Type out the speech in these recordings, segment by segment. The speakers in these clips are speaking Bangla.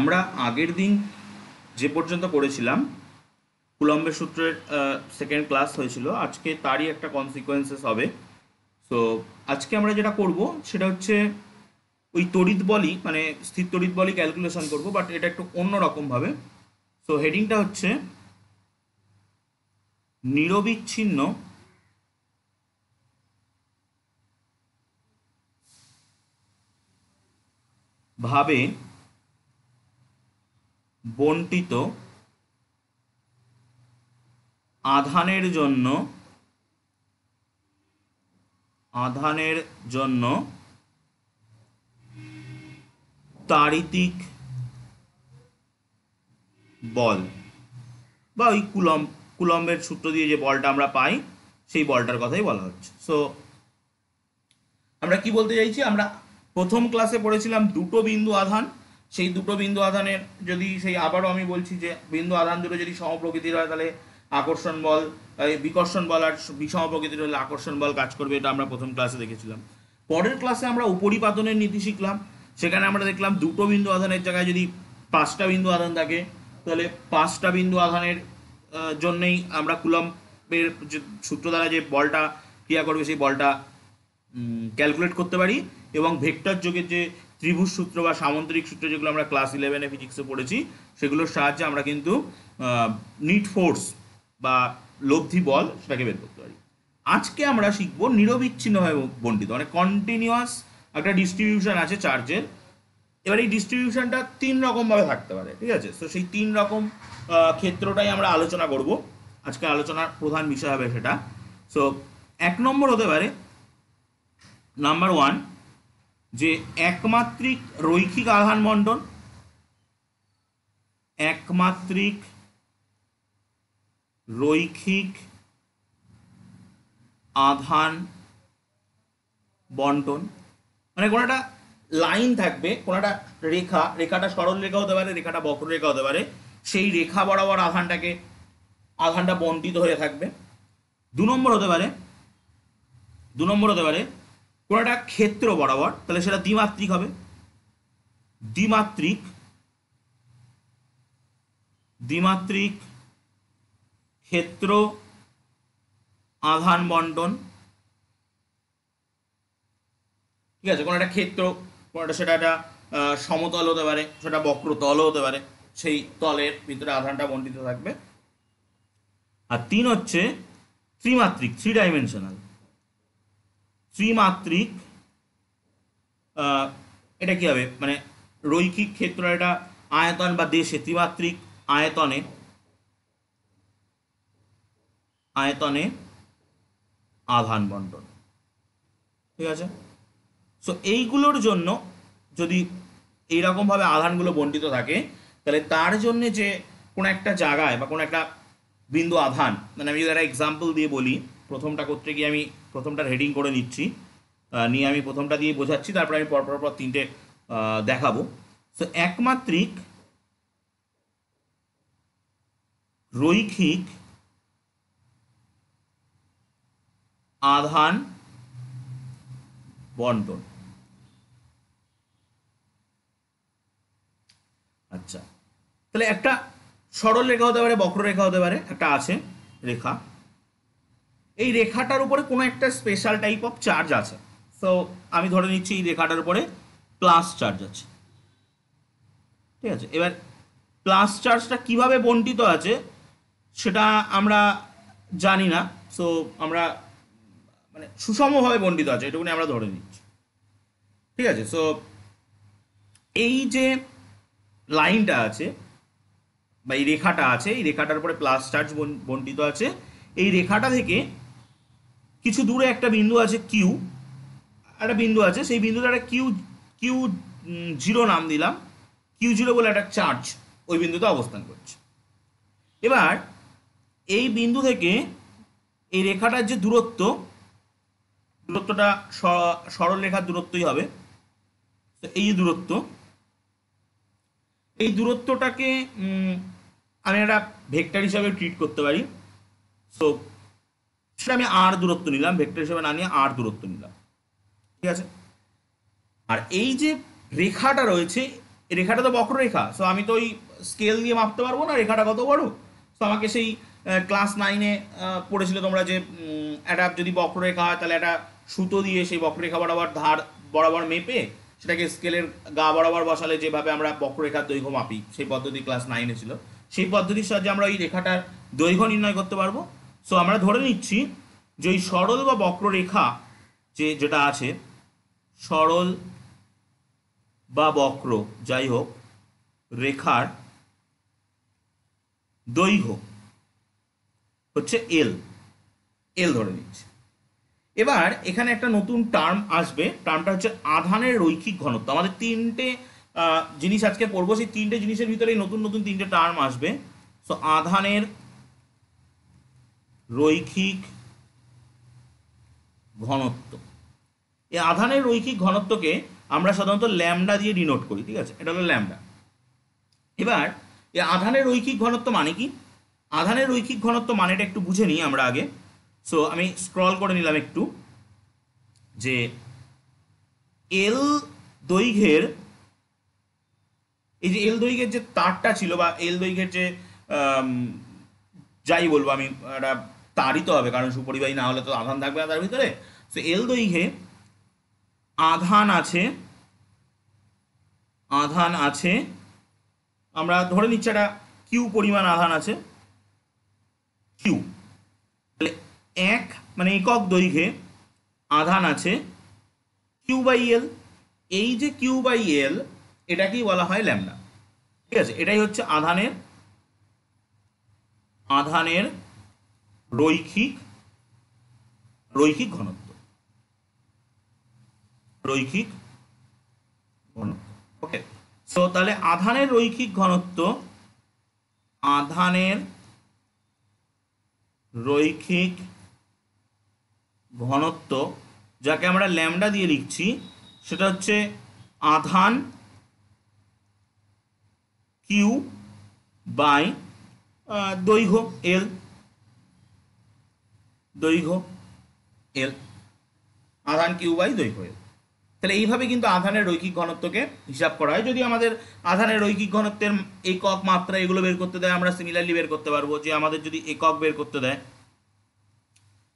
আমরা আগের দিন যে পর্যন্ত করেছিলাম কুলম্বের সূত্রের সেকেন্ড ক্লাস হয়েছিল, আজকে তারই একটা কনসিকোয়েন্সেস হবে। সো আজকে আমরা যেটা করব সেটা হচ্ছে ওই তড়িৎ বলই, মানে স্থির তড়িৎ বলই ক্যালকুলেশন করব, বাট এটা একটু অন্য রকম ভাবে। সো হেডিংটা হচ্ছে নিরবিচ্ছিন্ন ভাবে বণ্টিত আধানের জন্য তাড়িতিক বল, বা ওই কুলম্বের সূত্র দিয়ে যে বলটা আমরা পাই সেই বলটার কথাই বলা হচ্ছে। সো আমরা কি বলতে চাইছি, আমরা প্রথম ক্লাসে পড়েছিলাম দুটো বিন্দু আধান। সেই দুটো বিন্দু আধানের যদি আবারও আমি বলছি যে বিন্দু আধান দুটো যদি সমপ্রকৃতির হয় তাহলে আকর্ষণ বল, বিকর্ষণ বল, আর বিষম প্রকৃতির হলে আকর্ষণ বল কাজ করবে। এটা আমরা প্রথম ক্লাসে দেখেছিলাম। পরের ক্লাসে আমরা উপরিপাতনের নীতি শিখলাম। সেখানে আমরা দেখলাম দুটো বিন্দু আধানের জায়গায় যদি 5টা বিন্দু আধান থাকে তাহলে 5টা বিন্দু আধানের জন্যেই আমরা কুলম্বের যে সূত্র দ্বারা যে বলটা ক্রিয়া করবে সেই বলটা ক্যালকুলেট করতে পারি। এবং ভেক্টর যোগের যে ত্রিভুজ সূত্র বা সামন্তরিক সূত্র, যেগুলো আমরা ক্লাস 11-এ ফিজিক্সে পড়েছি, সেগুলোর সাহায্যে আমরা কিন্তু নিট ফোর্স বা লব্ধি বল সেটাকে বের করতে পারি। আজকে আমরা শিখবো নিরবিচ্ছিন্নভাবে বণ্টিত, মানে কন্টিনিউয়াস একটা ডিস্ট্রিবিউশন আছে চার্জের। এবার এই ডিস্ট্রিবিউশনটা 3 রকমভাবে থাকতে পারে, ঠিক আছে? তো সেই 3 রকম ক্ষেত্রটাই আমরা আলোচনা করব। আজকে আলোচনার প্রধান বিষয় হবে সেটা। সো 1 নম্বর হতে পারে, নাম্বার 1, যে একমাত্রিক রৈখিক আধান বণ্টন। একমাত্রিক রৈখিক আধান বণ্টন মানে কোনো একটা লাইন থাকবে, কোনো একটা রেখাটা সরল রেখা হতে পারে, রেখাটা বক্ররেখা হতে পারে। সেই রেখা বরাবর আধানটা বণ্টিত হয়ে থাকবে। 2 নম্বর হতে পারে কোনো একটা ক্ষেত্র বরাবর, তাহলে সেটা দ্বিমাত্রিক হবে। দ্বিমাত্রিক ক্ষেত্র আধান বণ্টন, ঠিক আছে? কোনো একটা ক্ষেত্র, সেটা একটা সমতল হতে পারে, সেটা বক্রতলও হতে পারে, সেই তলের ভিতরে আধানটা বণ্টিত থাকবে। আর 3 হচ্ছে ত্রিমাত্রিক, 3 ডাইমেনশনাল ত্রিমাত্রিক। এটা কি হবে, মানে রৈখিক ক্ষেত্র, এটা আয়তন বা দেশে, ত্রিমাত্রিক আয়তনে আধান বণ্টন, ঠিক আছে? সো এইগুলোর জন্য যদি এইরকমভাবে আধানগুলো বণ্টিত থাকে, তাহলে তার জন্য যে কোনো একটা জায়গায় বা কোনো একটা বিন্দু আধান, মানে আমি যদি একটা এক্সাম্পল দিয়ে বলি, প্রথমটা করতে গিয়ে আমি প্রথমটার হেডিং করে নিচ্ছি, নিয়ে আমি প্রথমটা দিয়ে বোঝাচ্ছি, তারপরে আমি পর 3টে দেখাবো। সো একমাত্রিক রৈখিক আধান বণ্টন। আচ্ছা, তাহলে একটা সরল রেখা হতে পারে, বক্ররেখা হতে পারে, একটা আছে রেখা। এই রেখাটার উপরে কোনো একটা স্পেশাল টাইপ অফ চার্জ আছে। সো আমি ধরে নিচ্ছি এই রেখাটার উপরে প্লাস চার্জ আছে, ঠিক আছে? এবার প্লাস চার্জটা কিভাবে বণ্টিত আছে সেটা আমরা জানি না। সো আমরা মানে সুষমভাবে বণ্টিত আছে এটুকুনি আমরা ধরে নিচ্ছি, ঠিক আছে? সো এই যে লাইনটা আছে বা এই রেখাটা আছে, এই রেখাটার উপরে প্লাস চার্জ বণ্টিত আছে। এই রেখাটা থেকে কিছু দূরে একটা বিন্দু আছে কিউ, একটা বিন্দু আছে, সেই বিন্দুটা একটা কিউ 0 নাম দিলাম। Q0 বলে একটা চার্জ ওই বিন্দুতে অবস্থান করছে। এবার এই বিন্দু থেকে এই রেখাটার যে দূরত্বটা সরল রেখার দূরত্বই হবে। তো এই দূরত্বটাকে আমি একটা ভেক্টর হিসাবে ট্রিট করতে পারি। সো সেটা আমি আর দূরত্ব নিলাম, ভেক্টর হিসাবে না নিয়ে আর দূরত্ব নিলাম, ঠিক আছে? আর এই যে রেখাটা রয়েছে, এই রেখাটা তো বক্ররেখা, সো আমি তো ওই স্কেল দিয়ে মাপতে পারবো না রেখাটা কত বড়। সো আমাকে সেই ক্লাস 9-এ পড়েছিল তোমরা যে একটা যদি বক্ররেখা হয় তাহলে একটা সুতো দিয়ে সেই বক্ররেখা বরাবর ধার বরাবর মেপে সেটাকে স্কেলের গা বরাবর বসালে যেভাবে আমরা বক্ররেখার দৈর্ঘ্য মাপি, সেই পদ্ধতি ক্লাস 9-এ ছিল। সেই পদ্ধতির সাহায্যে আমরা ওই রেখাটার দৈর্ঘ্য নির্ণয় করতে পারবো। সো আমরা ধরে নিচ্ছি যে ওই সরল বা বক্ররেখা যেটা আছে, সরল বা বক্র যাই হোক, রেখার দৈর্ঘ্য হচ্ছে এল ধরে নিচ্ছি। এবার এখানে একটা নতুন টার্ম আসবে, টার্মটা হচ্ছে আধানের রৈখিক ঘনত্ব। আমাদের তিনটে জিনিস আজকে পড়বো, সেই তিনটে জিনিসের ভিতরে নতুন নতুন তিনটে টার্ম আসবে। সো আধানের রৈখিক ঘনত্ব, এই আধানের রৈখিক ঘনত্বকে আমরা সাধারণত ল্যামডা দিয়ে ডিনোট করি, ঠিক আছে, এটা হলো ল্যামডা। এবার এই আধানের রৈখিক ঘনত্ব মানে কি? আধানের রৈখিক ঘনত্ব মানেটা একটু বুঝে নিই আমরা আগে। সো আমি স্ক্রল করে নিলাম একটু, যে এল দৈর্ঘ্যের, এই যে এল দৈর্ঘ্যের যে তারটা ছিল বা এল দৈর্ঘ্যের যে যাই বলবো আমি, একটা তারই তো হবে, কারণ সুপরিবাহী না হলে তো আধান থাকবে না তার ভিতরে। সো এল দৈর্ঘ্যে আধান আছে, আমরা ধরে নিচ্ছি একটা কিউ পরিমাণ আধান আছে, কিউ, তাহলে এক মানে একক দৈর্ঘ্যে আধান আছে কিউ বাই এল। এই যে কিউ বাই এল এটাকেই বলা হয় ল্যামডা, ঠিক আছে। এটাই হচ্ছে আধানের রৈখিক ঘনত্ব, ওকে। সো তাহলে আধানের রৈখিক ঘনত্ব যাকে আমরা ল্যামডা দিয়ে লিখছি, সেটা হচ্ছে আধান কিউ বাই দৈর্ঘ্য এল, আধান কিউ বাই দৈর্ঘ্য এল। তাহলে এইভাবে কিন্তু আধানের রৈখিক ঘনত্বকে হিসাব করা হয়। যদি আমাদের আধানের রৈখিক ঘনত্বের একক মাত্রা এগুলো বের করতে দেয়, আমরা সিমিলারলি বের করতে পারবো। যে আমাদের যদি একক বের করতে দেয়,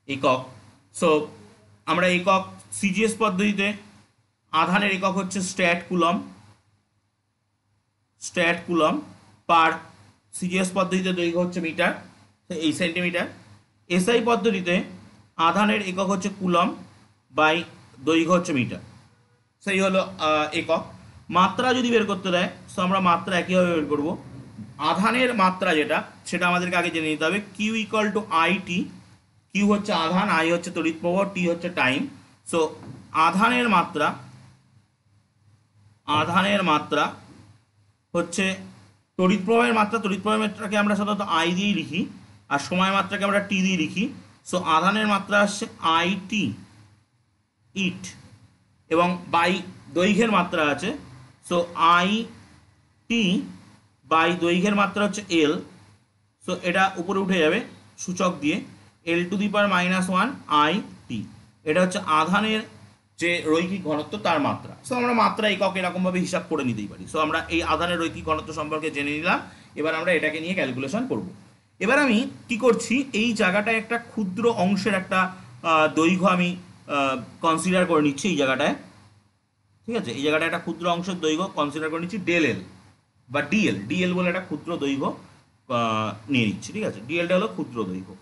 একক, সো আমরা একক সিজিএস পদ্ধতিতে আধানের একক হচ্ছে স্ট্যাট কুলম পার সিজিএস পদ্ধতিতে দৈর্ঘ্য হচ্ছে মিটার, এই সেন্টিমিটার। এসআই পদ্ধতিতে আধানের একক হচ্ছে কুলম বাই দৈর্ঘ্য হচ্ছে মিটার, সেই হলো একক। মাত্রা যদি বের করতে দেয়, সো আমরা মাত্রা একইভাবে বের করবো। আধানের মাত্রা যেটা, সেটা আমাদেরকে আগে জেনে নিতে হবে। Q equal to I T, Q হচ্ছে আধান, আই হচ্ছে তড়িৎ প্রবাহ, টি হচ্ছে টাইম। সো আধানের মাত্রা হচ্ছে তড়িৎ প্রবাহের মাত্রা, তড়িৎ প্রবাহের মাত্রাকে আমরা সাধারণত আই দিয়েই লিখি, আর সময় মাত্রাকে আমরা টি দিয়ে লিখি। সো আধানের মাত্রা আসছে আই টি ইট, এবং বাই দৈর্ঘ্যের মাত্রা আছে, সো আই টি বাই দৈর্ঘ্যের মাত্রা হচ্ছে এল। সো এটা উপরে উঠে যাবে সূচক দিয়ে, L to the power -1 I T. এটা হচ্ছে আধানের যে রৈখিক ঘনত্ব তার মাত্রা। সো আমরা মাত্রা একক এরকমভাবে হিসাব করে নিতেই পারি। সো আমরা এই আধানের রৈখিক ঘনত্ব সম্পর্কে জেনে নিলাম, এবার আমরা এটাকে নিয়ে ক্যালকুলেশন করব। এবার আমি কি করছি, এই জায়গাটায় একটা ক্ষুদ্র অংশের একটা দৈর্ঘ্য আমি কনসিডার করে নিচ্ছি এই জায়গাটায়, ঠিক আছে। এই জায়গাটায় একটা ক্ষুদ্র অংশের দৈর্ঘ্য কনসিডার করে নিচ্ছি, ডেল এল বা ডিএল বলে একটা ক্ষুদ্র দৈর্ঘ্য নিয়ে নিচ্ছি, ঠিক আছে। ডিএলটা হলো ক্ষুদ্র দৈর্ঘ্য।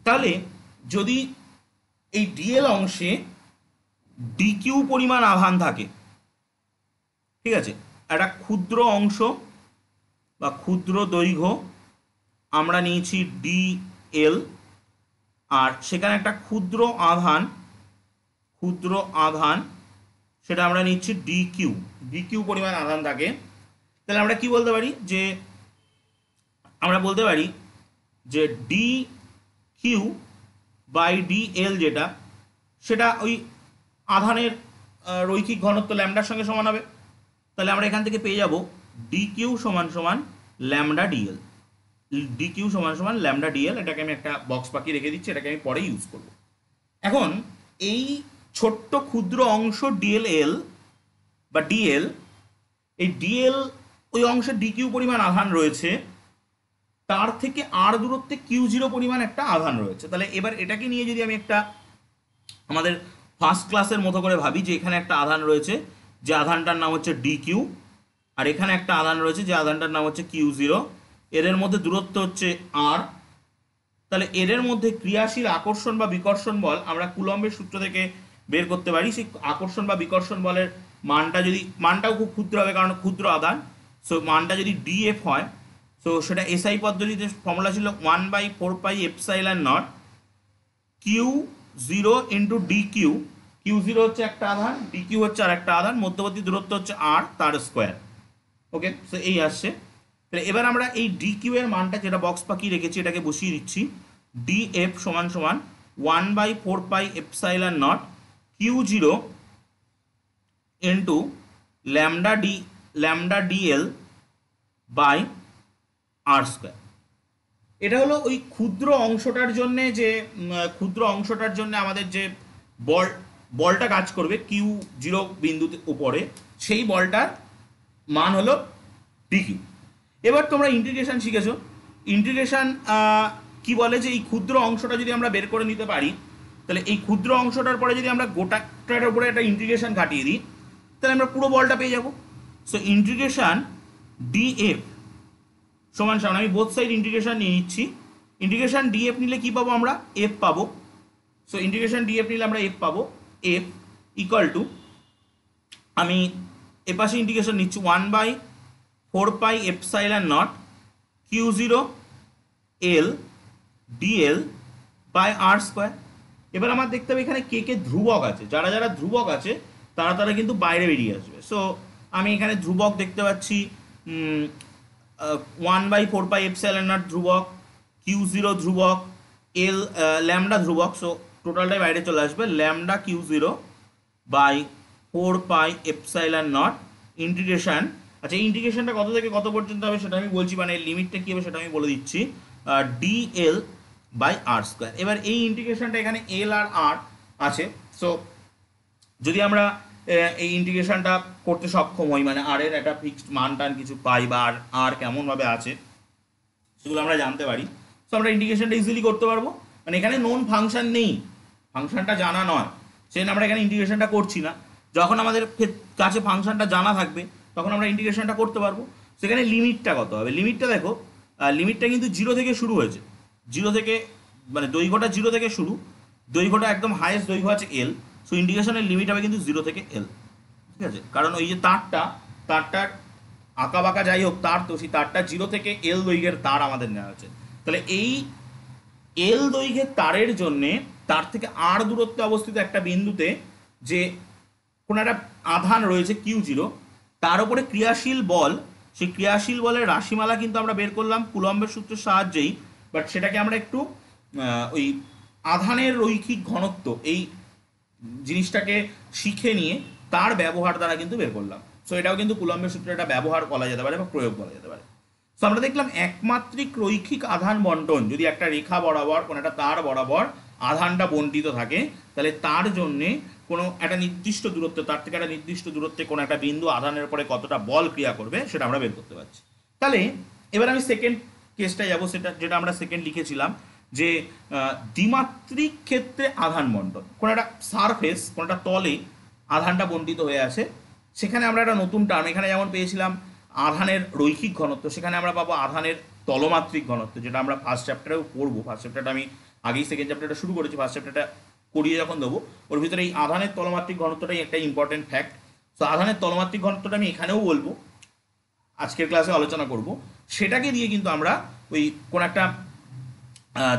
তাহলে যদি এই ডিএল অংশে ডিকিউ পরিমাণ আধান থাকে, ঠিক আছে, একটা ক্ষুদ্র অংশ বা ক্ষুদ্র দৈর্ঘ্য আমরা নিয়েছি ডিএল, আর সেখানে একটা ক্ষুদ্র আধান সেটা আমরা নিচ্ছি ডিকিউ পরিমাণ আধান থাকে, তাহলে আমরা কি বলতে পারি, যে আমরা বলতে পারি যে ডি কিউ বাই ডিএল যেটা, সেটা ওই আধানের রৈখিক ঘনত্ব ল্যামডার সঙ্গে সমান হবে। তাহলে আমরা এখান থেকে পেয়ে যাব ডি কিউ সমান সমান ল্যামডা ডিএল, এটাকে আমি একটা বক্স পাখি রেখে দিচ্ছি, এটাকে আমি পরে ইউজ করব। এখন এই ছোট্ট ক্ষুদ্র অংশ ডিএল বা ডিএল, এই ডিএল ওই অংশে ডিকিউ পরিমাণ আধান রয়েছে, তার থেকে আর দূরত্বে কিউ জিরো পরিমাণ একটা আধান রয়েছে। তাহলে এবার এটাকে নিয়ে যদি আমি একটা আমাদের ফার্স্ট ক্লাসের মতো করে ভাবি, যে এখানে একটা আধান রয়েছে, যে আধানটার নাম হচ্ছে ডি কিউ, আর এখানে একটা আধান রয়েছে যে আধানটার নাম হচ্ছে কিউ জিরো, এদের মধ্যে দূরত্ব হচ্ছে আর। তাহলে এদের মধ্যে ক্রিয়াশীল আকর্ষণ বা বিকর্ষণ বল আমরা কুলম্বের সূত্র থেকে বের করতে পারি। সেই আকর্ষণ বা বিকর্ষণ বলের মানটা যদি, মানটাও খুব ক্ষুদ্র হবে কারণ ক্ষুদ্র আধান, সো মানটা যদি ডিএফ হয়, সো সেটা এসআই পদ্ধতিতে ফর্মুলা ছিল 1/4πε0 Q zero into D Q. Q zero হচ্ছে একটা আধান, ডি কিউ হচ্ছে আর একটা আধান, মধ্যবর্তী দূরত্ব হচ্ছে আর, তার স্কোয়ার। ওকে, সো এই আসছে। তাহলে এবার আমরা এই ডি কিউ এর মানটা যেটা বক্স পাকি রেখেছি এটাকে বসিয়ে দিচ্ছি। ডিএফ সমান সমান 1/4πε0 Q zero into lambda DL by R square. এটা হলো ওই ক্ষুদ্র অংশটার জন্য যে ক্ষুদ্র অংশটার জন্য আমাদের যে বলটা কাজ করবে কিউ জিরো বিন্দুতে উপরে, সেই বলটার মান হলো ডিকিউ। এবার তোমরা ইন্টিগ্রেশন শিখেছো। ইন্টিগ্রেশন কি বলে, যে এই ক্ষুদ্র অংশটা যদি আমরা বের করে নিতে পারি, তাহলে এই ক্ষুদ্র অংশটার পরে যদি আমরা গোটাটার উপরে একটা ইন্টিগ্রেশন কাটিয়ে দিই, তাহলে আমরা পুরো বলটা পেয়ে যাব। সো ইন্টিগ্রেশন ডিএফ সমান সমান, আমি বোথ সাইড ইন্টিগ্রেশন নিয়ে নিচ্ছি। ইন্টিগ্রেশন ডিএফ নিলে কি পাবো আমরা, এফ পাবো। সো ইন্টিগ্রেশন ডিএফ নিলে আমরা এফ পাবো। এফ ইকুয়াল টু, আমি এপাশে ইন্টিগ্রেশন নিচ্ছি 1/4πε0 Q zero L DL by R square. এবার আমার দেখতে হবে এখানে কে কে ধ্রুবক আছে, যারা যারা ধ্রুবক আছে তারা তারা কিন্তু বাইরে বেরিয়ে আসবে। সো আমি এখানে ধ্রুবক দেখতে পাচ্ছি 1/4πε0 ধ্রুবক, কিউ জিরো ধ্রুবক, এল ল্যামডা ধ্রুবক। সো টোটালটাই বাইরে চলে আসবে, lambda Q zero by 4πε0 integration. আচ্ছা, এই ইন্টিগ্রেশনটা কত থেকে কত পর্যন্ত হবে সেটা আমি বলছি, মানে লিমিটটা কী হবে সেটা আমি বলে দিচ্ছি। DL by R square. এবার এই ইন্টিগ্রেশনটা এখানে এল আর আর আছে। সো যদি আমরা এই ইন্টিগ্রেশনটা করতে সক্ষম হই, মানে আর এর একটা ফিক্সড মান টান কিছু পাই, বা আর আর কেমনভাবে আছে সেগুলো আমরা জানতে পারি, সো আমরা ইন্টিগ্রেশনটা ইজিলি করতে পারবো। মানে এখানে নোন ফাংশন নেই, ফাংশনটা জানা নয়, সেজন্য আমরা এখানে ইন্টিগ্রেশনটা করছি না। যখন আমাদের কাছে ফাংশনটা জানা থাকবে তখন আমরা ইন্টিগ্রেশনটা করতে পারবো। সেখানে লিমিটটা কত হবে, লিমিটটা দেখো, লিমিটটা কিন্তু জিরো থেকে শুরু হয়েছে, জিরো থেকে, মানে দৈর্ঘ্যটা জিরো থেকে শুরু, দৈর্ঘ্যটা একদম হাইয়েস্ট দৈর্ঘ্য আছে এল। সো ইন্টিগ্রেশনের লিমিট হবে কিন্তু জিরো থেকে এল, ঠিক আছে? কারণ ওই যে তারটার আঁকা বাঁকা যাই হোক তার, তো সেই তারটা জিরো থেকে এল দৈর্ঘ্যের তার আমাদের নেওয়া হচ্ছে। তাহলে এই এল দৈর্ঘ্যের তারের জন্যে তার থেকে আর দূরত্বে অবস্থিত একটা বিন্দুতে যে কোনো একটা আধান রয়েছে কিউ জিরো, তার উপরে ক্রিয়াশীল বল, সেই ক্রিয়াশীল বলের রাশিমালা কিন্তু আমরা বের করলাম কুলম্বের সূত্রের সাহায্যেই। বাট সেটাকে আমরা একটু ওই আধানের রৈখিক ঘনত্ব এই জিনিসটাকে শিখে নিয়ে তার ব্যবহার দ্বারা কিন্তু বের করলাম। সো এটাও কিন্তু কুলম্বের সূত্রে একটা ব্যবহার বলা যেতে পারে বা প্রয়োগ বলা যেতে পারে। সো আমরা দেখলাম একমাত্রিক রৈখিক আধান বন্টন, যদি একটা রেখা বরাবর কোনো একটা তার বরাবর আধানটা বন্টিত থাকে, তাহলে তার জন্যে কোনো একটা নির্দিষ্ট দূরত্বে, তার থেকে একটা নির্দিষ্ট দূরত্বে কোনো একটা বিন্দু আধানের পরে কতটা বল ক্রিয়া করবে সেটা আমরা বের করতে পারছি। তাহলে এবার আমি সেকেন্ড কেসটায় যাবো, সেটা যেটা আমরা সেকেন্ড লিখেছিলাম, যে দ্বিমাত্রিক ক্ষেত্রে আধান বন্টন। কোনো একটা সারফেস, কোনো একটা তলে আধানটা বন্টিত হয়ে আছে, সেখানে আমরা একটা নতুন টার্ম এখানে যেমন পেয়েছিলাম আধানের রৈখিক ঘনত্ব, সেখানে আমরা পাবো আধানের তলমাত্রিক ঘনত্ব, যেটা আমরা ফার্স্ট চ্যাপ্টারেও পড়বো। ফার্স্ট চ্যাপ্টারটা আমি আগেই সেকেন্ড চ্যাপ্টারটা শুরু করেছি, ফার্স্ট চ্যাপ্টারটা করিয়ে যখন দেবো ওর ভিতরে এই আধানের তলমাত্রিক ঘনত্বটাই একটা ইম্পর্টেন্ট ফ্যাক্ট। তো আধানের তলমাত্রিক ঘনত্বটা আমি এখানেও বলবো, আজকের ক্লাসে আলোচনা করব। সেটাকে দিয়ে কিন্তু আমরা ওই কোন একটা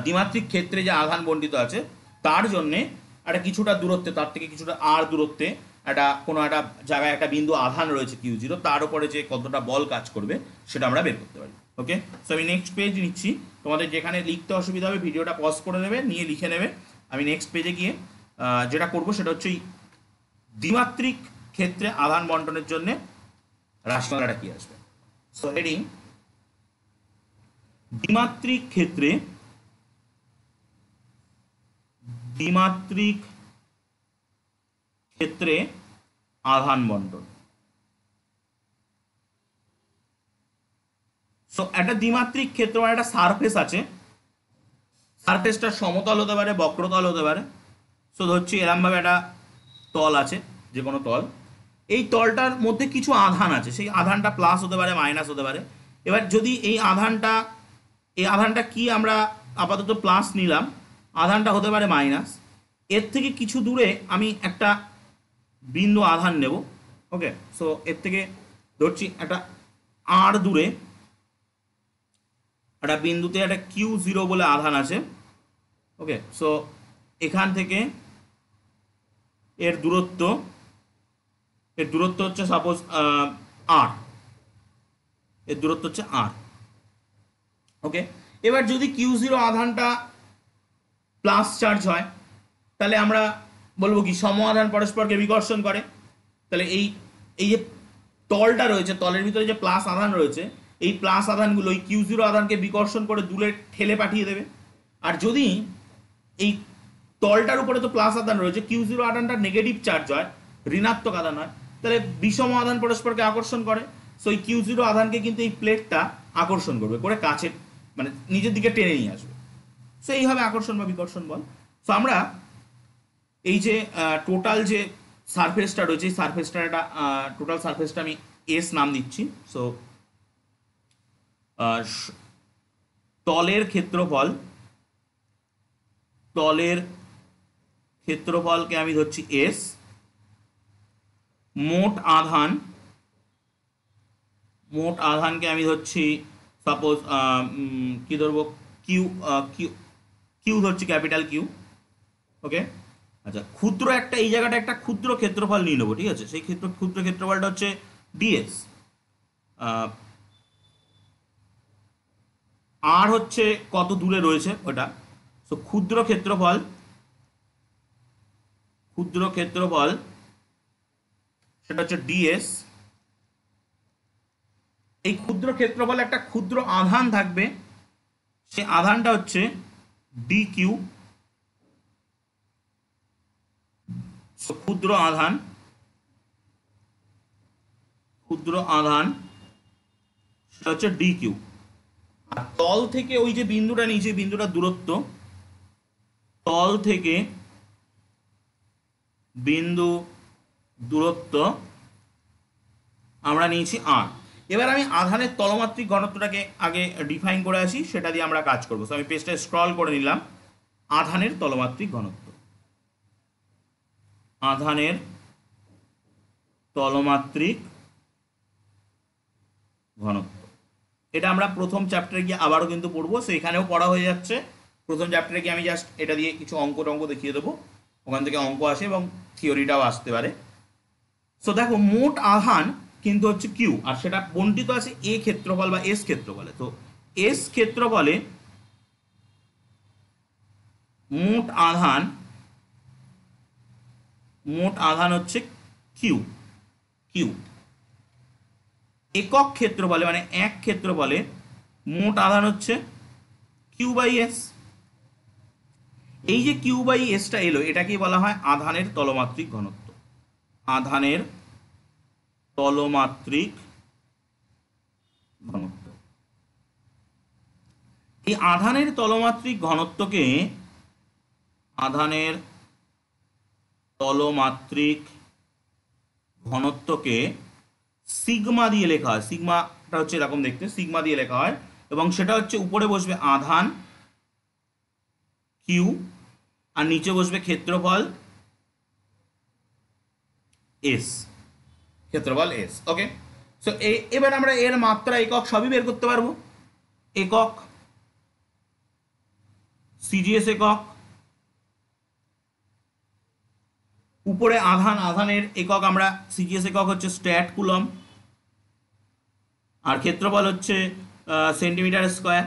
দ্বিমাত্রিক ক্ষেত্রে যে আধান বন্টিত আছে তার জন্যে একটা কিছুটা দূরত্বে, তার থেকে কিছুটা আর দূরত্বে একটা কোনো একটা জায়গায় একটা বিন্দু আধান রয়েছে কিউ জিরো, তার উপরে যে কতটা বল কাজ করবে সেটা আমরা বের করতে পারি। ওকে, সো আমি নেক্সট পেজ নিচ্ছি। তোমাদের যেখানে লিখতে অসুবিধা হবে ভিডিওটা পজ করে নেবে, নিয়ে লিখে নেবে। আমি নেক্সট পেজে গিয়ে যেটা করব সেটা হচ্ছে এই দ্বিমাত্রিক ক্ষেত্রে আধান বন্টনের জন্য রাশিমালাটা কি আসবে। সো হেডিং দ্বিমাত্রিক ক্ষেত্রে, দ্বিমাত্রিক ক্ষেত্রে আধান বন্টন। সো একটা দ্বিমাত্রিক ক্ষেত্র মানে একটা সারফেস আছে, সারফেসটা সমতল হতে পারে, বক্রতল হতে পারে। সো ধরছি এরমভাবে একটা তল আছে, যে কোনো তল, এই তলটার মধ্যে কিছু আধান আছে, সেই আধানটা প্লাস হতে পারে, মাইনাস হতে পারে। এবার যদি এই আধানটা কি আমরা আপাতত প্লাস নিলাম, আধানটা হতে পারে মাইনাস, এর থেকে কিছু দূরে আমি একটা বিন্দু আধান নেব। ওকে, সো এর থেকে ধরছি একটা আর দূরে একটা বিন্দুতে একটা Q0 বলে আধান আছে। ওকে, সো এখান থেকে এর দূরত্ব হচ্ছে সাপোজ আর, এর দূরত্ব হচ্ছে আর। ওকে, এবার যদি Q0 আধানটা প্লাস চার্জ হয়, তাহলে আমরা বলবো কি সম আধান পরস্পরকে বিকর্ষণ করে। তাহলে এই এই যে তলটা রয়েছে, তলের ভিতরে যে প্লাস আধান রয়েছে, এই প্লাস আধানগুলো এই Q0 আধানকে বিকর্ষণ করে দূরে ঠেলে পাঠিয়ে দেবে। আর যদি এই তলটার উপরে তো প্লাস আধান রয়েছে, Q0 আধানটা নেগেটিভ চার্জ হয়, ঋণাত্মক আধান হয়, তাহলে বিষম আধান পরস্পরকে আকর্ষণ করে। সো এই Q0 আধানকে কিন্তু এই প্লেটটা আকর্ষণ করবে, করে কাছে মানে নিজের দিকে টেনে নিয়ে আসবে। সো এইভাবে আকর্ষণ বা বিকর্ষণ বল। সো আমরা এই যে টোটাল যে সারফেসটা রয়েছে, এই সারফেসটার একটা টোটাল সারফেসটা আমি এস নাম দিচ্ছি। সো তলের ক্ষেত্রফলকে আমি ধরছি এস, মোট আধানকে আমি ধরছি সাপোজ কি ধরবো, কিউ, কিউ কিউ ধরছি, ক্যাপিটাল কিউ। ওকে, আচ্ছা, ক্ষুদ্র একটা এই জায়গাটা একটা ক্ষুদ্র ক্ষেত্রফল নিয়ে নেবো, ঠিক আছে? সেই ক্ষুদ্র ক্ষেত্রফলটা হচ্ছে ডিএস। আর হচ্ছে কত দূরে রয়েছে ওটা। সো ক্ষুদ্র ক্ষেত্রফল সেটা হচ্ছে ডিএস। এই ক্ষুদ্র ক্ষেত্রফলে একটা ক্ষুদ্র আধান থাকবে, সেই আধানটা হচ্ছে ডি কিউ। ক্ষুদ্র আধান সেটা হচ্ছে ডি কিউ। আর তল থেকে ওই যে বিন্দুটা নিচে, বিন্দুটার দূরত্ব, তল থেকে বিন্দু দূরত্ব আমরা নিয়েছি আর। এবার আমি আধানের তলমাত্রিক ঘনত্বটাকে আগে ডিফাইন করে আসি, সেটা দিয়ে আমরা কাজ করবো। আমি পেজটা স্ক্রল করে নিলাম। আধানের তলমাত্রিক ঘনত্ব, এটা আমরা প্রথম চ্যাপ্টারে গিয়ে আবারও কিন্তু পড়বো, সেখানেও পড়া হয়ে যাচ্ছে। প্রথম চ্যাপ্টারে গিয়ে আমি জাস্ট এটা দিয়ে কিছু অঙ্ক দেখিয়ে দেবো, ওখান থেকে অঙ্ক আসে এবং থিওরিটাও আসতে পারে। সো দেখো, মোট আধান কিন্তু হচ্ছে কিউ, আর সেটা বন্টিত আছে এ ক্ষেত্রফল বা এস ক্ষেত্রফলে। তো এস ক্ষেত্রফলে মোট আধান হচ্ছে কিউ। একক ক্ষেত্রফলে মানে এক ক্ষেত্রফলে মোট আধান হচ্ছে কিউ বাই এস। এই যে কিউ বাই এসটা এলো, এটাকেই বলা হয় আধানের তলমাত্রিক ঘনত্ব। এই আধানের তলমাত্রিক ঘনত্বকে সিগমা দিয়ে লেখা হয়। সিগমাটা হচ্ছে এরকম দেখতে, সিগমা দিয়ে লেখা হয়, এবং সেটা হচ্ছে উপরে বসবে আধান কিউ আর নিচে বসবে ক্ষেত্রফল এস। ওকে, সো এবার আমরা এর মাত্রা, একক সবই বের করতে পারবো। একক সিজিএস একক, উপরে আধানের একক আমরা সিজিএস একক হচ্ছে স্ট্যাট কুলম, আর ক্ষেত্রফল হচ্ছে সেন্টিমিটার স্কোয়ার।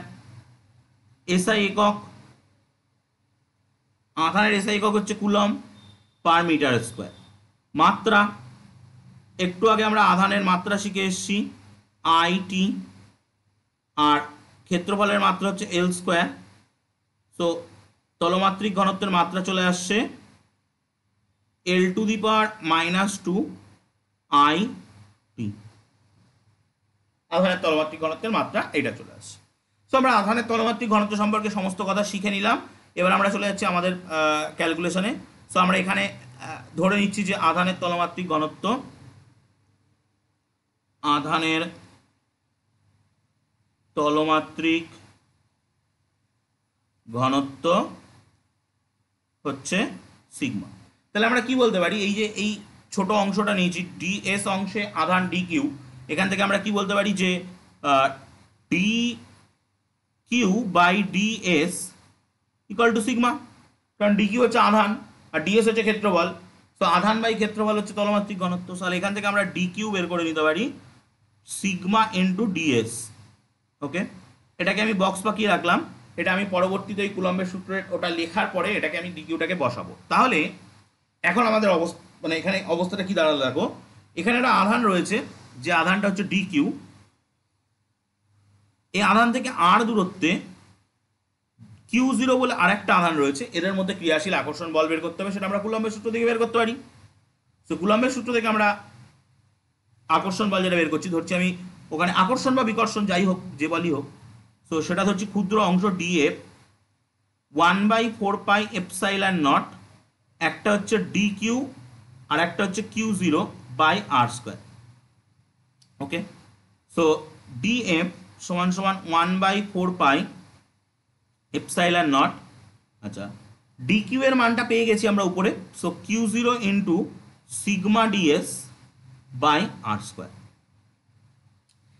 এসআই একক, আধানের এসআই একক হচ্ছে কুলম পার মিটার স্কোয়ার। মাত্রা, একটু আগে আমরা আধানের মাত্রা শিখে এসেছি, আইটি, আর ক্ষেত্রফলের মাত্রা হচ্ছে এল স্কোয়ার। সো তলমাত্রিক ঘনত্বের মাত্রা চলে আসছে L⁻⁻² I T। আধানের তলমাত্রিক ঘনত্বের মাত্রা এটা চলে আসছে। সো আমরা আধানের তলমাত্রিক ঘনত্ব সম্পর্কে সমস্ত কথা শিখে নিলাম। এবার আমরা চলে যাচ্ছি আমাদের ক্যালকুলেশনে। সো আমরা এখানে ধরে নিচ্ছি যে আধানের তলমাত্রিক ঘনত্ব, আধানের তলমাত্রিক ঘনত্ব হচ্ছে সিগমা। তাহলে আমরা কি বলতে পারি, এই যে এই ছোট অংশটা নিয়েছি ডিএস অংশে আধান ডি কিউ, এখান থেকে আমরা কি বলতে পারি যে D Q by DS equal to sigma, কারণ ডি কিউ হচ্ছে আধান আর ডিএস হচ্ছে ক্ষেত্রফল। তো আধান বাই ক্ষেত্রফল হচ্ছে তলমাত্রিক ঘনত্ব। তাহলে এখান থেকে আমরা ডি কিউ বের করে নিতে পারি সিগমা ইন্টু ডিএস। ওকে, এটাকে আমি বক্স পাকিয়ে রাখলাম। এটা আমি পরবর্তীতে ওই কুলম্বের সূত্রে ওটা লেখার পরে এটাকে আমি ডিকিউটাকে বসাবো। তাহলে এখন আমাদের অবস্থা মানে এখানে অবস্থাটা কি দাঁড়ালো দেখো, এখানে একটা আধান রয়েছে, যে আধানটা হচ্ছে ডি কিউ। এই আধান থেকে আর দূরত্বে কিউ জিরো বলে আরেকটা আধান রয়েছে, এদের মধ্যে ক্রিয়াশীল আকর্ষণ বল বের করতে হবে, সেটা আমরা কুলম্বের সূত্র থেকে বের করতে পারি। তো কুলম্বের সূত্র থেকে আমরা আকর্ষণ বল যেটা বের করছি, ধরছি আমি ওখানে আকর্ষণ বা বিকর্ষণ যাই হোক, যে বলই হোক, তো সেটা ধরছি ক্ষুদ্র অংশ ডিএফ 1/4 এপসাইলন নট, একটা হচ্ছে ডি কিউ আর একটা হচ্ছে Q zero by R square. Okay, so DF সমান সমান 1/4 এপসাইলন নট। আচ্ছা, ডি কিউ এর মানটা পেয়ে গেছি আমরা উপরে, so Q zero into sigma DS by R square.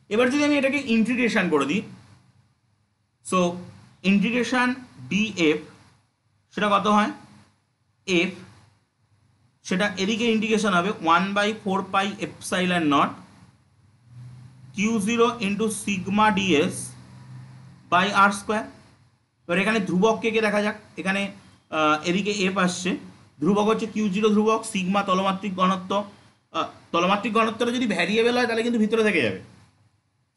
এবার যদি আমি এটাকে ইন্টিগ্রেশন করে দিই, সো ইন্টিগ্রেশন ডিএফ সেটা কত হয়, এফ সেটা এদিকে ইন্টিগ্রেশন হবে 1/4 epsilon naught Q zero into sigma DS by R square. এবার এখানে ধ্রুবক কে কে দেখা যাক, এখানে এদিকে এফ আসছে, ধ্রুবক হচ্ছে কিউ জিরো ধ্রুবক, সিগমা তলমাত্রিক ঘনত্ব। তলমাত্রিক ঘনত্বটা যদি ভ্যারিয়েবল হয় তাহলে কিন্তু ভিতরে থেকে যাবে।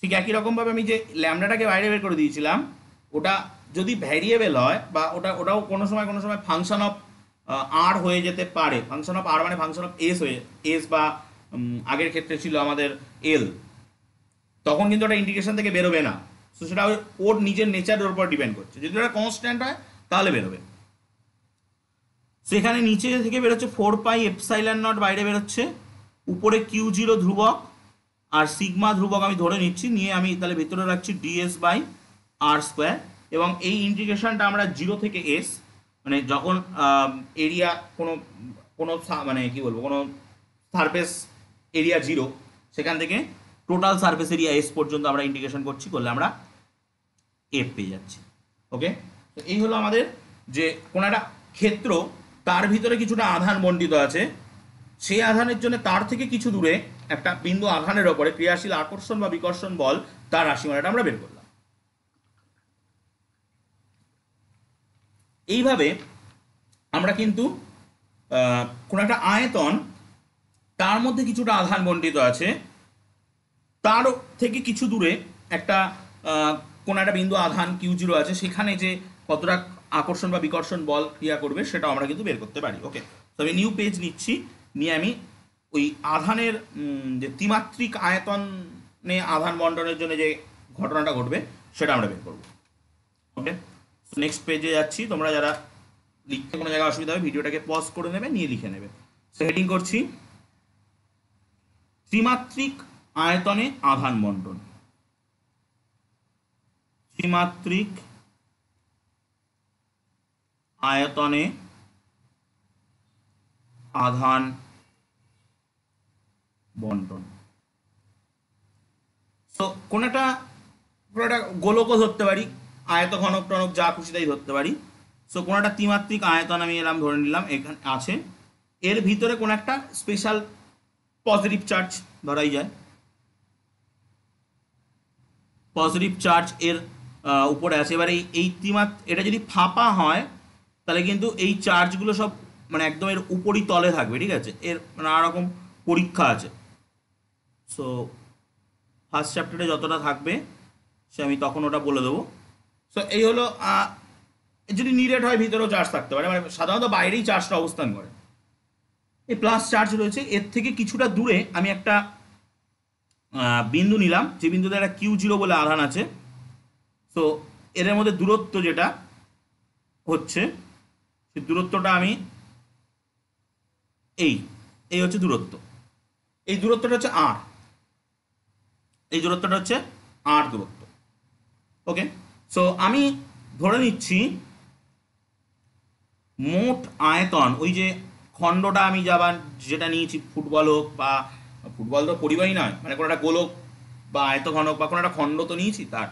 ঠিক একই রকমভাবে আমি যে ল্যামডাটাকে বাইরে বের করে দিয়েছিলাম, ওটা যদি ভ্যারিয়েবল হয় বা ওটাও কোনো সময় ফাংশন অফ আর হয়ে যেতে পারে। ফাংশন অফ আর মানে ফাংশন অফ এস হয়ে এস, বা আগের ক্ষেত্রে ছিল আমাদের এল, তখন কিন্তু ওটা ইন্টিগ্রেশন থেকে বেরোবে না। তো সেটা ওর নিজের নেচারের উপর ডিপেন্ড করছে। যদি ওটা কনস্ট্যান্ট হয় তাহলে বেরোবে। সেখানে নিচে থেকে বেরোচ্ছে 4 এপসাইলন নট, বাইরে বেরোচ্ছে, উপরে কিউ জিরো ধ্রুবক আর সিগমা ধ্রুবক আমি ধরে নিচ্ছি, নিয়ে আমি তাহলে ভিতরে রাখছি ডিএস বাই আর স্কোয়ার। এবং এই ইন্টিগ্রেশনটা আমরা জিরো থেকে এস, মানে যখন এরিয়া কোনো মানে কি বলবো, কোনো সারফেস এরিয়া জিরো, সেখান থেকে টোটাল সারফেস এরিয়া এস পর্যন্ত আমরা ইন্টিগ্রেশন করলে আমরা এফ পেয়ে যাচ্ছি। ওকে, তো এই হলো আমাদের যে কোনো একটা ক্ষেত্র, তার ভিতরে কিছুটা আধান বণ্টিত আছে, সেই আধানের জন্য তার থেকে কিছু দূরে একটা বিন্দু আধানের ওপরে ক্রিয়াশীল আকর্ষণ বা বিকর্ষণ বল, তার রাশিমালাটা আমরা বের করলাম। এইভাবে আমরা কিন্তু কোনো একটা আয়তন, তার মধ্যে কিছুটা আধান বণ্টিত আছে, তার থেকে কিছু দূরে একটা কোনো একটা বিন্দু আধান কিউ জিরো আছে, সেখানে যে কতটা আকর্ষণ বা বিকর্ষণ বল ক্রিয়া করবে সেটাও আমরা কিন্তু বের করতে পারি। ওকে, তো আমি নিউ পেজ নিচ্ছি, নিয়ে আমি ওই আধানের যে ত্রিমাত্রিক আয়তনে আধান বন্টনের জন্য যে ঘটনাটা ঘটবে সেটা আমরা বের করব। ওকে, নেক্সট পেজে যাচ্ছি। তোমরা যারা লিখতে কোনো জায়গায় অসুবিধা হবে ভিডিওটাকে পজ করে নেবে, নিয়ে লিখে নেবে। হেডিং করছি ত্রিমাত্রিক আয়তনে আধান বন্টন। ত্রিমাত্রিক আয়তনে আধান বন্টন। তো কোন একটা গোলকও ধরতে পারি, আয়ত ঘনক টনক যা খুশি তাই ধরতে পারি। সো কোনো একটা ত্রিমাত্রিক আয়তন আমি এরকম ধরে নিলাম এখানে আছে, এর ভিতরে কোনো একটা স্পেশাল পজিটিভ চার্জ ধরাই যায়, পজিটিভ চার্জ এর উপরে আছে। এবার এই এটা যদি ফাঁপা হয় তাহলে কিন্তু এই চার্জগুলো সব মানে একদম এর উপরই তলে থাকবে, ঠিক আছে। এর নানা রকম পরীক্ষা আছে। সো ফার্স্ট চ্যাপ্টারে যতটা থাকবে সে আমি তখন ওটা বলে দেবো। সো এই হলো, যদি নিডেড হয় ভিতরেও চার্জ থাকতে পারে, মানে সাধারণত বাইরেই চার্জটা অবস্থান করে। এই প্লাস চার্জ রয়েছে, এর থেকে কিছুটা দূরে আমি একটা বিন্দু নিলাম, যে বিন্দুতে একটা Q0 বলে আধান আছে। সো এদের মধ্যে দূরত্ব যেটা হচ্ছে, সেই দূরত্বটা আমি এই হচ্ছে দূরত্ব, এই দূরত্বটা হচ্ছে আর, এই দূরত্বটা হচ্ছে আর দূরত্ব। ওকে, সো আমি ধরে নিচ্ছি মোট আয়তন, ওই যে খণ্ডটা আমি যেটা নিয়েছি, ফুটবল হোক বা ফুটবল তো পরিবাহী নয়, মানে কোনো একটা গোলক বা আয়তঘনক বা কোনো একটা খণ্ড তো নিয়েছি, তার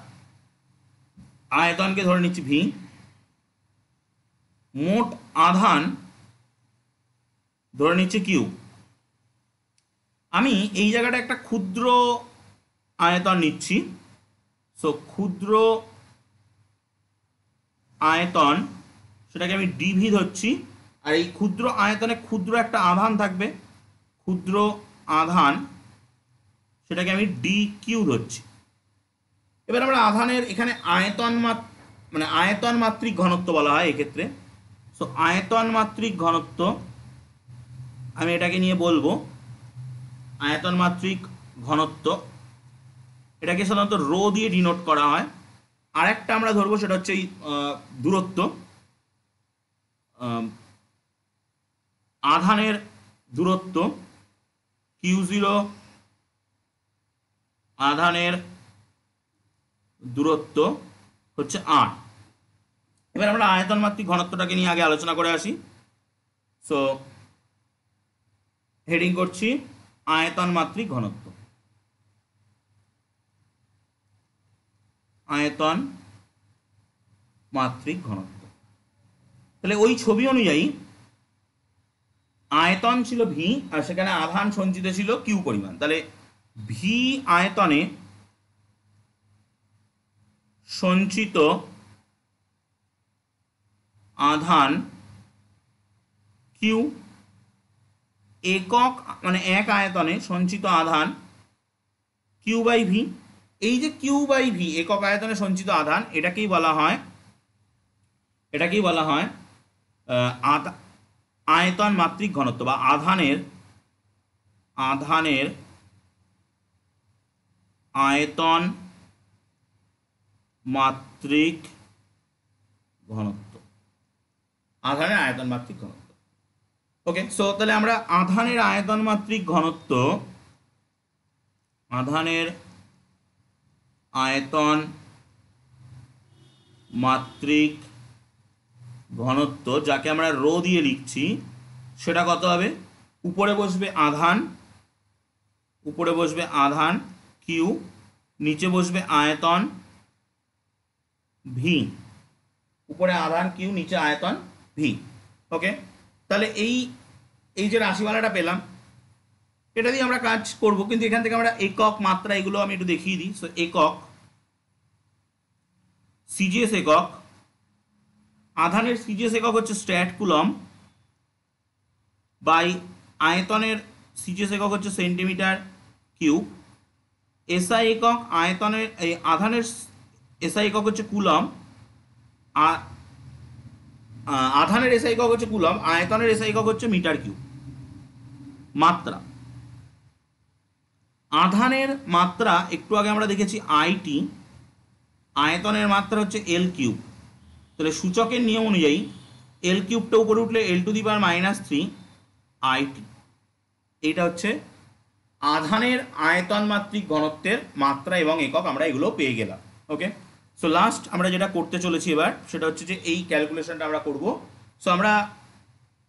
আয়তনকে ধরে নিচ্ছি ভি। মোট আধান ধরে নিচ্ছি কিউ। আমি এই জায়গাটা একটা ক্ষুদ্র আয়তন নিচ্ছি। সো ক্ষুদ্র আয়তন, সেটাকে আমি ডিভি ধরছি। আর এই ক্ষুদ্র আয়তনে ক্ষুদ্র একটা আধান থাকবে, ক্ষুদ্র আধান, সেটাকে আমি ডি কিউ ধরছি। এবার আমরা আধানের এখানে মানে আয়তন মাত্রিক ঘনত্ব বলা হয় এক্ষেত্রে। সো আয়তন মাত্রিক ঘনত্ব আমি এটাকে নিয়ে বলবো আয়তন মাত্রিক ঘনত্ব, এটাকে সাধারণত রো দিয়ে ডিনোট করা হয়। আর একটা আমরা ধরবো, সেটা হচ্ছে এই দূরত্ব, আধানের দূরত্ব Q0, আধানের দূরত্ব হচ্ছে আর। এবার আমরা আয়তন মাত্রিক ঘনত্বটাকে নিয়ে আগে আলোচনা করে আসি। সো হেডিং করছি আয়তন মাত্রিক ঘনত্ব। আয়তন মাত্রিক ঘনত্ব, তাহলে ওই ছবি অনুযায়ী আয়তন ছিল ভি, আর সেখানে আধান সঞ্চিত ছিল কিউ পরিমাণ। তাহলে ভি আয়তনে সঞ্চিত আধান কিউ, একক মানে এক আয়তনে সঞ্চিত আধান কিউ বাই ভি। এই যে কিউ বাই ভি, একক আয়তনে সঞ্চিত আধান, এটাকেই বলা হয় আয়তন মাত্রিক ঘনত্ব বা আধানের আয়তন মাত্রিক ঘনত্ব, আধানের আয়তন মাত্রিক ঘনত্ব। ওকে, সো তাহলে আমরা আধানের আয়তন মাত্রিক ঘনত্ব, আধানের আয়তন মাত্রিক ঘনত্ব, যাকে আমরা রো দিয়ে লিখছি, সেটা কত হবে? উপরে বসবে আধান কিউ, নিচে বসবে আয়তন ভি। উপরে আধান কিউ, নিচে আয়তন ভি। ওকে, তাহলে এই যে রাশিমালাটা পেলাম, এটা দিয়ে আমরা কাজ করব, কিন্তু এখান থেকে আমরা একক, মাত্রা, এগুলো আমি একটু দেখিয়ে দিই। সো একক, সিজিএস একক, আধানের সিজিএস একক হচ্ছে স্ট্যাট কুলম, বাই আয়তনের সিজিএস একক হচ্ছে সেন্টিমিটার কিউব। এসআই একক, আধানের এসআই একক হচ্ছে কুলম, আধানের এসআই একক হচ্ছে কুলম, আয়তনের এসআই একক হচ্ছে মিটার কিউব। মাত্রা, আধানের মাত্রা একটু আগে আমরা দেখেছি আইটি, আয়তনের মাত্রা হচ্ছে এল কিউব। তাহলে সূচকের নিয়ম অনুযায়ী এল কিউবটা উপরে উঠলে L⁻³ আইটি। এইটা হচ্ছে আধানের আয়তন মাত্রিক ঘনত্বের মাত্রা এবং একক, আমরা এগুলো পেয়ে গেলাম। ওকে, সো লাস্ট আমরা যেটা করতে চলেছি এবার, সেটা হচ্ছে যে এই ক্যালকুলেশনটা আমরা করব। সো আমরা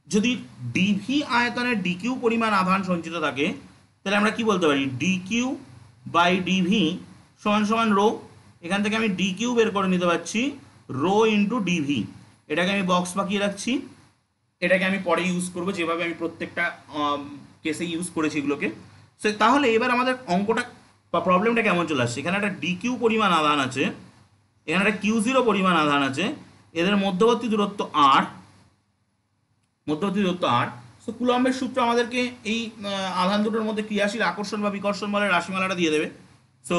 যদি ডিভি আয়তনের ডিকিউ পরিমাণ আধান সঞ্চিত থাকে, তাহলে আমরা কি বলতে পারি? ডিকিউ বাই ডিভি সমান সমান রো। এখান থেকে আমি ডিকিউ বের করে নিতে পারছি রো ইন্টু ডিভি। এটাকে আমি বক্স পাকিয়ে রাখছি, এটাকে আমি পরে ইউজ করব, যেভাবে আমি প্রত্যেকটা কেসে ইউজ করেছি এগুলোকে। সো তাহলে এবার আমাদের অঙ্কটা বা প্রবলেমটা কেমন চলে আসছে? এখানে একটা ডিকিউ পরিমাণ আধান আছে, এখানে একটা Q0 পরিমাণ আধান আছে, এদের মধ্যবর্তী দূরত্ব আর, সো কুলম্বের সূত্র আমাদেরকে এই আধান দুটোর মধ্যে ক্রিয়াশীল আকর্ষণ বা বিকর্ষণ বলের রাশিমালাটা দিয়ে দেবে। সো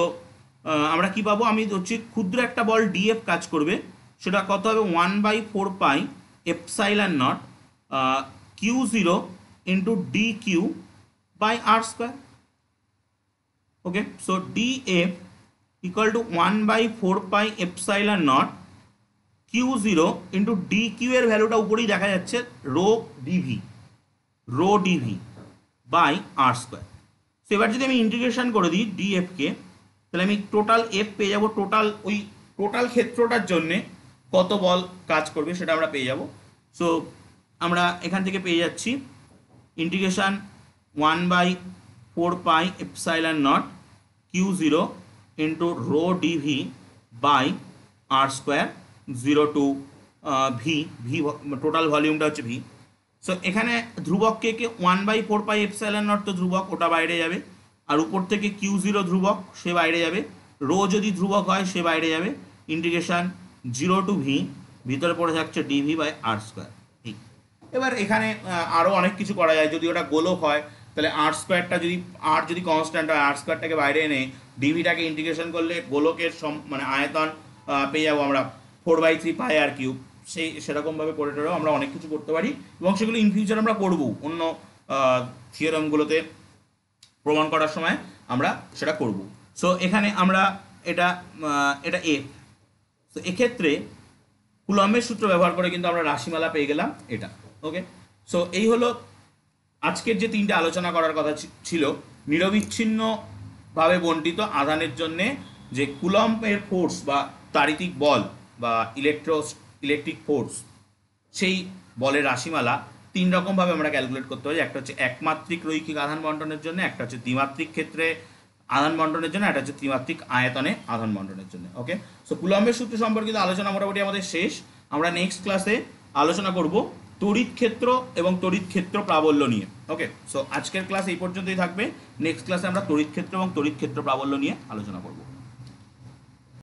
আমরা কি পাবো? আমি হচ্ছে ক্ষুদ্র একটা বল ডিএফ কাজ করবে, সেটা কত হবে? 1/4πε0 Q0 into D Q by R square. Okay, so DF equal to 1/4πε0 Q0 into DQ এর ভ্যালুটা উপরেই দেখা যাচ্ছে rho DV by R square. So এবার যদি আমি ইন্টিগ্রেশন করে দিই ডিএফকে, তাহলে আমি টোটাল এফ পেয়ে যাবো, ওই টোটাল ক্ষেত্রটার জন্যে কত বল কাজ করবে সেটা আমরা পেয়ে যাব। সো আমরা এখান থেকে পেয়ে যাচ্ছি integration 1/4πε0 Q0 into rho DV by R square 0 to V, total ভলিউমটা হচ্ছে ভি। সো এখানে ধ্রুবককে 1/4πε0 তো ধ্রুবক, ওটা বাইরে যাবে, আর উপর থেকে Q0 ধ্রুবক, সে বাইরে যাবে, রো যদি ধ্রুবক হয় সে বাইরে যাবে, ইন্টিগ্রেশন 0 টু ভি, ভিতরে পড়ে থাকছে ডিভি বাই আর স্কোয়ার। এবার এখানে আরও অনেক কিছু করা যায়, যদি ওটা গোলক হয় তাহলে আর স্কোয়ারটা যদি কনস্ট্যান্ট হয়, আর স্কোয়ারটাকে বাইরে এনে ডিভিটাকে ইন্টিগ্রেশন করলে গোলকের মানে আয়তন পেয়ে যাবো আমরা 4/3πr3। সেরকমভাবে করে টোরেও আমরা অনেক কিছু করতে পারি, এবং সেগুলো ইন ফিউচার আমরা করবো অন্য থিওরামগুলোতে প্রমাণ করার সময় আমরা সেটা করব। সো এখানে আমরা এটা এ, তো এক্ষেত্রে কুলম্বের সূত্র ব্যবহার করে কিন্তু আমরা রাশিমালা পেয়ে গেলাম এটা। ওকে, সো এই হলো আজকের যে তিনটে আলোচনা করার কথা ছিল, নিরবিচ্ছিন্নভাবে বণ্টিত আধানের জন্যে যে কুলম্বের ফোর্স বা তাড়িতিক বল বা ইলেকট্রিক ফোর্স, সেই বলের রাশিমালা তিন রকমভাবে আমরা ক্যালকুলেট করতে পারি। একটা হচ্ছে একমাত্রিক রৈখিক আধান বন্টনের জন্য, একটা হচ্ছে দ্বিমাত্রিক ক্ষেত্রে আধান বন্টনের জন্য, একটা হচ্ছে ত্রিমাত্রিক আয়তনে আধান বন্টনের জন্য। ওকে, সো কুলম্বের সূত্র সম্পর্কিত আলোচনা মোটামুটি আমাদের শেষ। আমরা নেক্সট ক্লাসে আলোচনা করব তড়িৎ ক্ষেত্র এবং তড়িৎ ক্ষেত্র প্রাবল্য নিয়ে। ওকে, সো আজকের ক্লাস এই পর্যন্তই থাকবে। নেক্সট ক্লাসে আমরা তড়িৎ ক্ষেত্র এবং তড়িৎ ক্ষেত্র প্রাবল্য নিয়ে আলোচনা করব।